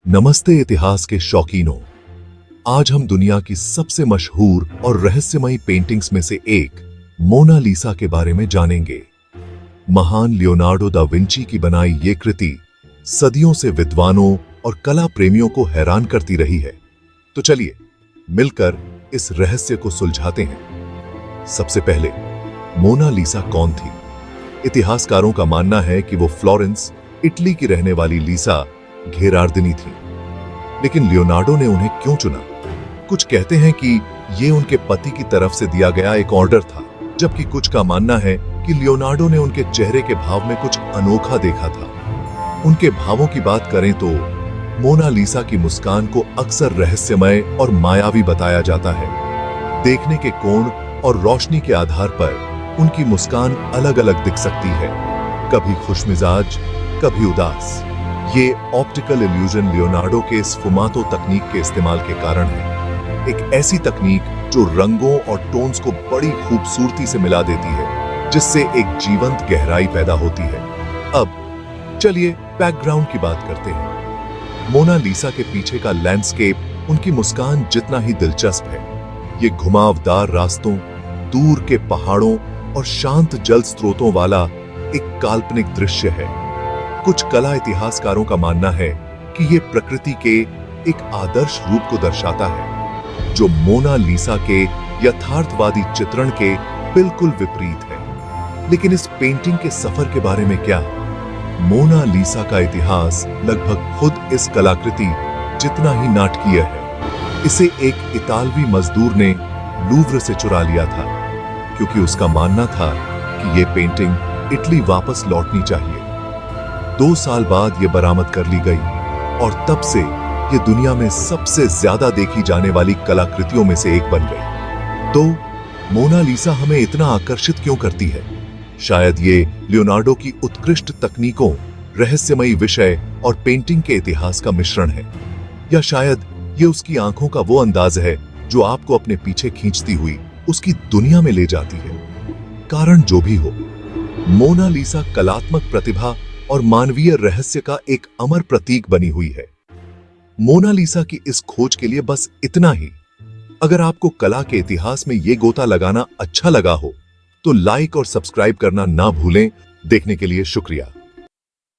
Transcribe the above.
नमस्ते इतिहास के शौकीनों। आज हम दुनिया की सबसे मशहूर और रहस्यमयी पेंटिंग्स में से एक मोनालिसा के बारे में जानेंगे। महान लियोनार्डो दा विंची की बनाई ये कृति सदियों से विद्वानों और कला प्रेमियों को हैरान करती रही है। तो चलिए मिलकर इस रहस्य को सुलझाते हैं। सबसे पहले मोनालिसा कौन थी? इतिहासकारों का मानना है कि वो फ्लोरेंस, इटली की रहने वाली लीसा घेरार्दिनी थी। लेकिन लियोनार्डो ने उन्हें क्यों चुना? कुछ कहते हैं कि ये उनके पति की तरफ से दिया गया एक ऑर्डर था, जबकि कुछ का मानना है कि लियोनार्डो ने उनके चेहरे के भाव में कुछ अनोखा देखा था। उनके भावों की बात करें तो मोनालिसा की मुस्कान को अक्सर रहस्यमय और मायावी बताया जाता है। देखने के कोण और रोशनी के आधार पर उनकी मुस्कान अलग अलग दिख सकती है, कभी खुशमिजाज, कभी उदास। ये ऑप्टिकल इल्यूजन लियोनार्डो के स्फुमातो तकनीक के इस्तेमाल के कारण है, एक ऐसी तकनीक जो रंगों और टोन्स को बड़ी खूबसूरती से मिला देती है, जिससे एक जीवंत गहराई पैदा होती है। अब चलिए बैकग्राउंड की बात करते हैं। मोनालिसा के पीछे का लैंडस्केप उनकी मुस्कान जितना ही दिलचस्प है। ये घुमावदार रास्तों, दूर के पहाड़ों और शांत जल स्रोतों वाला एक काल्पनिक दृश्य है। कुछ कला इतिहासकारों का मानना है कि यह प्रकृति के एक आदर्श रूप को दर्शाता है, जो मोनालिसा के यथार्थवादी चित्रण के बिल्कुल विपरीत है। लेकिन इस पेंटिंग के सफर के बारे में क्या? मोनालिसा का इतिहास लगभग खुद इस कलाकृति जितना ही नाटकीय है। इसे एक इतालवी मजदूर ने लूव्र से चुरा लिया था, क्योंकि उसका मानना था कि यह पेंटिंग इटली वापस लौटनी चाहिए। 2 साल बाद यह बरामद कर ली गई और तब से यह दुनिया में सबसे ज्यादा देखी जाने वाली कलाकृतियों में से एक बन गई। तो मोनालिसा हमें इतना आकर्षित क्यों करती है? शायद ये लियोनार्डो की उत्कृष्ट तकनीकों, रहस्यमयी विषय और पेंटिंग के इतिहास का मिश्रण है, या शायद ये उसकी आंखों का वो अंदाज है जो आपको अपने पीछे खींचती हुई उसकी दुनिया में ले जाती है। कारण जो भी हो, मोनालिसा कलात्मक प्रतिभा और मानवीय रहस्य का एक अमर प्रतीक बनी हुई है। मोनालिसा की इस खोज के लिए बस इतना ही। अगर आपको कला के इतिहास में ये गोता लगाना अच्छा लगा हो, तो लाइक और सब्सक्राइब करना ना भूलें। देखने के लिए शुक्रिया।